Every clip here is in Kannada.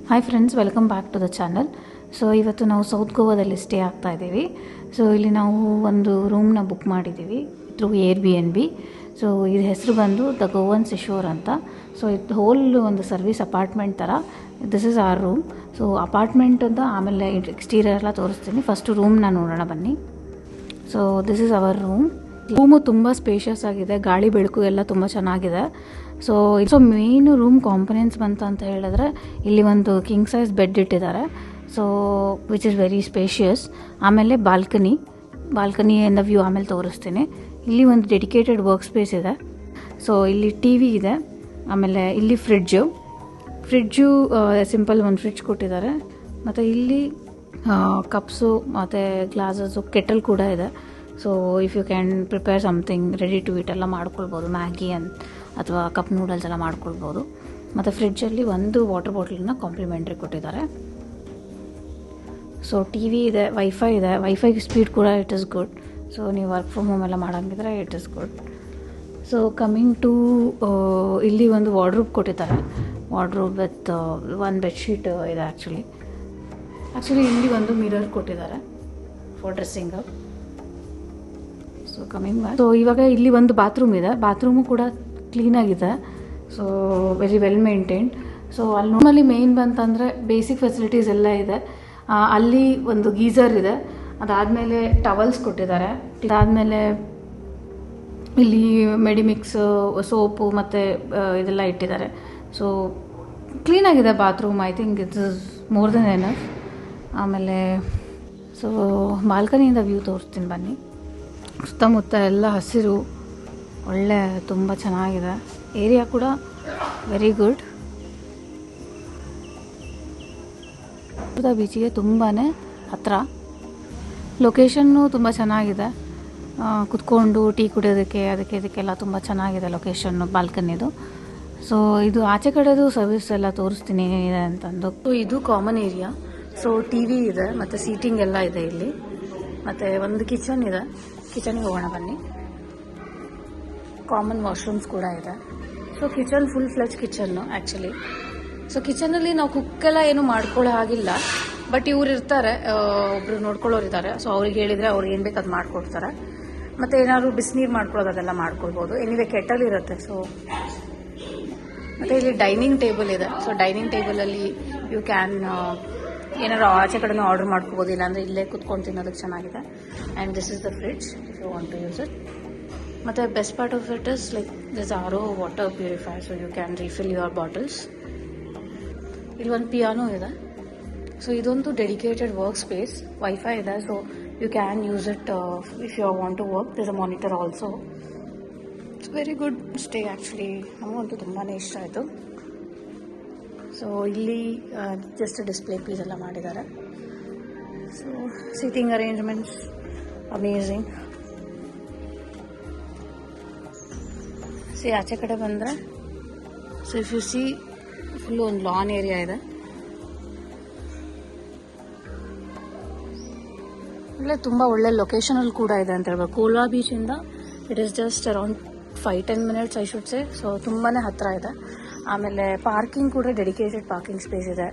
Hi friends, welcome back to the channel. So ಇವತ್ತು ನಾವು ಸೌತ್ ಗೋವಾದಲ್ಲಿ ಸ್ಟೇ ಆಗ್ತಾ ಇದ್ದೀವಿ. ಸೊ ಇಲ್ಲಿ ನಾವು ಒಂದು ರೂಮ್ನ ಬುಕ್ ಮಾಡಿದ್ದೀವಿ ಥ್ರೂ Airbnb. ಸೊ ಇದ್ರ ಹೆಸರು ಬಂದು ದ ಗೋವನ್ ಸಿಶೋರ್ ಅಂತ. ಸೊ ಇದು ಹೋಲ್ ಒಂದು ಸರ್ವಿಸ್ ಅಪಾರ್ಟ್ಮೆಂಟ್ ಥರ. This is our room. So apartment ಅಂತ ಆಮೇಲೆ ಎಕ್ಸ್ಟೀರಿಯರ್ ಎಲ್ಲ ತೋರಿಸ್ತೀನಿ. ಫಸ್ಟು ರೂಮ್ನ ನೋಡೋಣ ಬನ್ನಿ. So this is our room ತುಂಬ ಸ್ಪೇಷಿಯಸ್ ಆಗಿದೆ, ಗಾಳಿ ಬೆಳಕು ಎಲ್ಲ ತುಂಬ ಚೆನ್ನಾಗಿದೆ. ಸೊ ಮೇನು ರೂಮ್ ಕಾಂಪೊನೆಂಟ್ಸ್ ಬಂತು ಅಂತ ಹೇಳಿದ್ರೆ ಇಲ್ಲಿ ಒಂದು ಕಿಂಗ್ ಸೈಜ್ ಬೆಡ್ ಇಟ್ಟಿದ್ದಾರೆ. So which is very spacious. ಆಮೇಲೆ ಬಾಲ್ಕನಿಯಿಂದ ವ್ಯೂ ಆಮೇಲೆ ತೋರಿಸ್ತೀನಿ. ಇಲ್ಲಿ ಒಂದು ಡೆಡಿಕೇಟೆಡ್ ವರ್ಕ್ ಸ್ಪೇಸ್ ಇದೆ. ಸೊ ಇಲ್ಲಿ ಟಿ ವಿ ಇದೆ. ಆಮೇಲೆ ಇಲ್ಲಿ ಫ್ರಿಡ್ಜು ಸಿಂಪಲ್ ಒಂದು ಫ್ರಿಡ್ಜ್ ಕೊಟ್ಟಿದ್ದಾರೆ. ಮತ್ತು ಇಲ್ಲಿ ಕಪ್ಸು ಮತ್ತು ಗ್ಲಾಸಸ್ಸು, ಕೆಟಲ್ ಕೂಡ ಇದೆ. So if you can prepare something ready to eat ಎಲ್ಲ ಮಾಡ್ಕೊಳ್ಬೋದು, ಮ್ಯಾಗಿ ಅಥವಾ ಕಪ್ ನೂಡಲ್ಸ್ ಎಲ್ಲ ಮಾಡ್ಕೊಳ್ಬೋದು. ಮತ್ತು ಫ್ರಿಡ್ಜಲ್ಲಿ ಒಂದು ವಾಟರ್ ಬಾಟಲನ್ನ ಕಾಂಪ್ಲಿಮೆಂಟ್ರಿ ಕೊಟ್ಟಿದ್ದಾರೆ. ಸೊ ಟಿ ವಿ ಇದೆ, ವೈಫೈ ಇದೆ. ವೈಫೈಗೆ ಸ್ಪೀಡ್ ಕೂಡ ಇಟ್ ಇಸ್ ಗುಡ್. ಸೊ ನೀವು ವರ್ಕ್ ಫ್ರಮ್ ಹೋಮ್ ಎಲ್ಲ ಮಾಡೋಂಗಿದ್ರೆ it is good. So coming to ಇಲ್ಲಿ ಒಂದು ವಾರ್ಡ್ರೋಬ್ ಕೊಟ್ಟಿದ್ದಾರೆ. ವಾರ್ಡ್ರೋಬ್ ವಿತ್ ಒಂದು ಬೆಡ್ಶೀಟ್ ಇದೆ. ಆ್ಯಕ್ಚುಲಿ ಇಲ್ಲಿ ಒಂದು ಮಿರರ್ ಕೊಟ್ಟಿದ್ದಾರೆ for dressing up. So coming back. So ಇವಾಗ ಇಲ್ಲಿ ಒಂದು ಬಾತ್ರೂಮ್ ಇದೆ. ಬಾತ್ರೂಮು ಕೂಡ ಕ್ಲೀನಾಗಿದೆ. So very well maintained. So ಅಲ್ಲಿ ನಾರ್ಮಲಿ ಮೇಯ್ನ್ ಬಂತಂದರೆ ಬೇಸಿಕ್ ಫೆಸಿಲಿಟೀಸ್ ಎಲ್ಲ ಇದೆ. ಅಲ್ಲಿ ಒಂದು ಗೀಝರ್ ಇದೆ. ಅದಾದಮೇಲೆ ಟವಲ್ಸ್ ಕೊಟ್ಟಿದ್ದಾರೆ. ಅದಾದಮೇಲೆ ಇಲ್ಲಿ ಮೆಡಿಮಿಕ್ಸ್, ಸೋಪು ಮತ್ತು ಇದೆಲ್ಲ ಇಟ್ಟಿದ್ದಾರೆ. ಸೊ ಕ್ಲೀನಾಗಿದೆ bathroom. I think it's is more than enough. ಆಮೇಲೆ ಸೊ ಬಾಲ್ಕನಿಯಿಂದ ವ್ಯೂ ತೋರಿಸ್ತೀನಿ ಬನ್ನಿ. ಸುತ್ತಮುತ್ತ ಎಲ್ಲ ಹಸಿರು, ಒಳ್ಳೆ ತುಂಬ ಚೆನ್ನಾಗಿದೆ. ಏರಿಯಾ ಕೂಡ ವೆರಿ ಗುಡ್. ಬೀಚಿಗೆ ತುಂಬಾ ಹತ್ತಿರ. ಲೊಕೇಶನ್ನು ತುಂಬ ಚೆನ್ನಾಗಿದೆ. ಕುತ್ಕೊಂಡು ಟೀ ಕುಡಿಯೋದಕ್ಕೆ ಇದಕ್ಕೆಲ್ಲ ತುಂಬ ಚೆನ್ನಾಗಿದೆ ಲೊಕೇಶನ್ನು, ಬಾಲ್ಕನಿದು. ಸೊ ಇದು ಆಚೆ ಕಡೆದು ಸರ್ವಿಸ್ ಎಲ್ಲ ತೋರಿಸ್ತೀನಿ ಏನಿದೆ ಅಂತಂದು. ಸೊ ಇದು common area. So T V ಇದೆ ಮತ್ತು ಸೀಟಿಂಗ್ ಎಲ್ಲ ಇದೆ ಇಲ್ಲಿ. ಮತ್ತು ಒಂದು ಕಿಚನ್ ಇದೆ. ಕಿಚನ್ಗೆ ಹೋಗೋಣ ಬನ್ನಿ. ಕಾಮನ್ ವಾಶ್ರೂಮ್ಸ್ ಕೂಡ ಇದೆ. So kitchen full fledged kitchen actually. So ಕಿಚನಲ್ಲಿ ನಾವು ಕುಕ್ಕೆಲ್ಲ ಏನು ಮಾಡ್ಕೊಳ್ಳೋ ಹಾಗಿಲ್ಲ. ಬಟ್ ಇವ್ರು ಇರ್ತಾರೆ, ಒಬ್ಬರು ನೋಡ್ಕೊಳ್ಳೋರು ಇದ್ದಾರೆ. ಸೊ ಅವ್ರಿಗೆ ಹೇಳಿದರೆ ಅವ್ರಿಗೆ ಏನು ಬೇಕು ಅದು ಮಾಡಿಕೊಡ್ತಾರೆ. ಮತ್ತು ಏನಾದ್ರು ಬಿಸಿನೀರು ಮಾಡ್ಕೊಳ್ಳೋದು ಅದೆಲ್ಲ ಮಾಡ್ಕೊಳ್ಬೋದು. ಎನಿವೆ ಕೆಟಲ್ ಇರುತ್ತೆ. ಸೊ ಮತ್ತು ಇಲ್ಲಿ ಡೈನಿಂಗ್ ಟೇಬಲ್ ಇದೆ. ಸೊ ಡೈನಿಂಗ್ ಟೇಬಲಲ್ಲಿ ಯು ಕ್ಯಾನ್ ಏನಾದ್ರು ಆಚೆ ಕಡೆನೂ ಆರ್ಡರ್ ಮಾಡ್ಕೋಬೋದು, ಇಲ್ಲಾಂದರೆ ಇಲ್ಲೇ ಕುತ್ಕೊಂಡು ತಿನ್ನೋದಕ್ಕೆ ಚೆನ್ನಾಗಿದೆ. And this is the fridge if you want to use it. ಮತ್ತು best part of it is like this R O water purifier. So you can refill your bottles. ಇಲ್ಲಿ ಒಂದು ಪಿಯಾನೋ ಇದೆ. ಸೊ ಇದೊಂದು ಡೆಡಿಕೇಟೆಡ್ ವರ್ಕ್ ಸ್ಪೇಸ್. ವೈಫೈ ಇದೆ. So you can use it if you want to work. This a monitor also. It's very good stay actually. ನಮಗಂತೂ ತುಂಬಾ ಇಷ್ಟ ಆಯಿತು. ಸೊ ಇಲ್ಲಿ ಜಸ್ಟ್ ಡಿಸ್ಪ್ಲೇ ಪೀಸ್ ಎಲ್ಲ ಮಾಡಿದ್ದಾರೆ. So seating arrangements amazing. See ಆಚೆ ಕಡೆ ಬಂದರೆ so if you see full ಒಂದು ಲಾನ್ ಏರಿಯಾ ಇದೆ. ಒಳ್ಳೆ ತುಂಬ ಒಳ್ಳೆ ಲೊಕೇಶನಲ್ಲಿ ಕೂಡ ಇದೆ ಅಂತ ಹೇಳ್ಬೋದು. ಕೋಲ್ವಾ ಬೀಚಿಂದ it is just around 5-10 minutes I should say. So ತುಂಬಾ ಹತ್ತಿರ ಇದೆ. ಆಮೇಲೆ ಪಾರ್ಕಿಂಗ್ ಕೂಡ ಡೆಡಿಕೇಟೆಡ್ ಪಾರ್ಕಿಂಗ್ ಸ್ಪೇಸ್ ಇದೆ.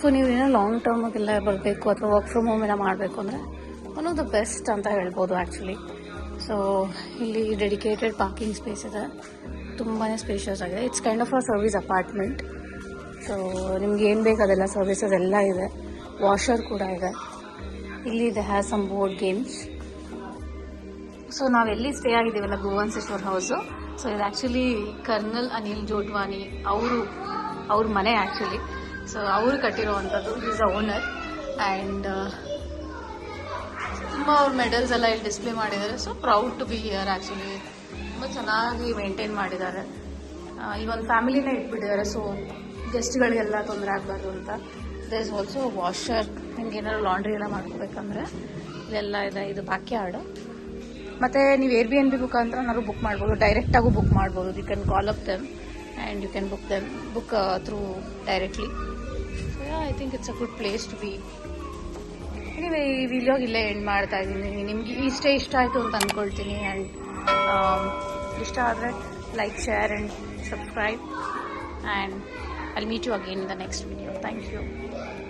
ಸೊ ನೀವು ಏನೋ ಲಾಂಗ್ ಟರ್ಮ್ಗೆಲ್ಲ ಬರಬೇಕು ಅಥವಾ ವರ್ಕ್ ಫ್ರಮ್ ಹೋಮ್ ಎಲ್ಲ ಮಾಡಬೇಕು ಅಂದರೆ ಒನ್ ಆಫ್ ದ ಬೆಸ್ಟ್ ಅಂತ ಹೇಳ್ಬೋದು ಆ್ಯಕ್ಚುಲಿ. ಸೊ ಇಲ್ಲಿ ಡೆಡಿಕೇಟೆಡ್ ಪಾರ್ಕಿಂಗ್ ಸ್ಪೇಸ್ ಇದೆ. ತುಂಬಾ ಸ್ಪೇಷಿಯಸ್ ಆಗಿದೆ. It's kind of a service apartment. So ನಿಮ್ಗೆ ಏನು ಬೇಕು ಅದೆಲ್ಲ ಸರ್ವಿಸಸ್ ಎಲ್ಲ ಇದೆ. ವಾಷರ್ ಕೂಡ ಇದೆ. ಇಲ್ಲಿ they has some board games. So ನಾವೆಲ್ಲಿ ಸ್ಟೇ ಆಗಿದ್ದೀವಲ್ಲ, ಗೋವನ್ ಸಿಶೋರ್ ಹೌಸು. ಸೊ ಇದು ಆ್ಯಕ್ಚುಲಿ ಕರ್ನಲ್ ಅನಿಲ್ ಜೋಟ್ವಾನಿ ಅವ್ರ ಮನೆ ಆ್ಯಕ್ಚುಲಿ. ಸೊ ಅವರು ಕಟ್ಟಿರೋವಂಥದ್ದು. Is a owner. ಆ್ಯಂಡ್ ತುಂಬ ಅವ್ರ ಮೆಡಲ್ಸ್ ಎಲ್ಲ ಇಲ್ಲಿ ಡಿಸ್ಪ್ಲೇ ಮಾಡಿದ್ದಾರೆ. So proud to be here actually. ತುಂಬ ಚೆನ್ನಾಗಿ ಮೇಂಟೈನ್ ಮಾಡಿದ್ದಾರೆ. ಈ ಒಂದು ಫ್ಯಾಮಿಲಿನೇ ಇಟ್ಬಿಟ್ಟಿದ್ದಾರೆ. ಸೊ ಗೆಸ್ಟ್ಗಳಿಗೆಲ್ಲ ತೊಂದರೆ ಆಗಬಾರ್ದು ಅಂತ. There is also washer. ನಿಮ್ಗೆ ಏನಾದ್ರು ಲಾಂಡ್ರಿ ಎಲ್ಲ ಮಾಡ್ಕೋಬೇಕಂದ್ರೆ ಇದೆಲ್ಲ ಇದೆ. ಇದು ಬ್ಯಾಕ್ ಯಾರ್ಡು. ಮತ್ತು ನೀವು Airbnb ಮುಖಾಂತರ ಏನಾದ್ರು ಬುಕ್ ಮಾಡ್ಬೋದು. ಡೈರೆಕ್ಟಾಗೂ ಬುಕ್ ಮಾಡ್ಬೋದು. You can call up them and you can book through directly. So I think it's a good place to be. Anyway ಈ ವಿಡಿಯೋಗೆ ಇಲ್ಲೇ ಎಂಡ್ ಮಾಡ್ತಾ ಇದ್ದೀನಿ. ನಿಮಗೆ ಇಷ್ಟ ಆಯಿತು ಅಂತ ಅಂದ್ಕೊಳ್ತೀನಿ. ಆ್ಯಂಡ್ ಇಷ್ಟ ಆದರೆ like, share and subscribe. And I'll meet you again in the next video. Thank you.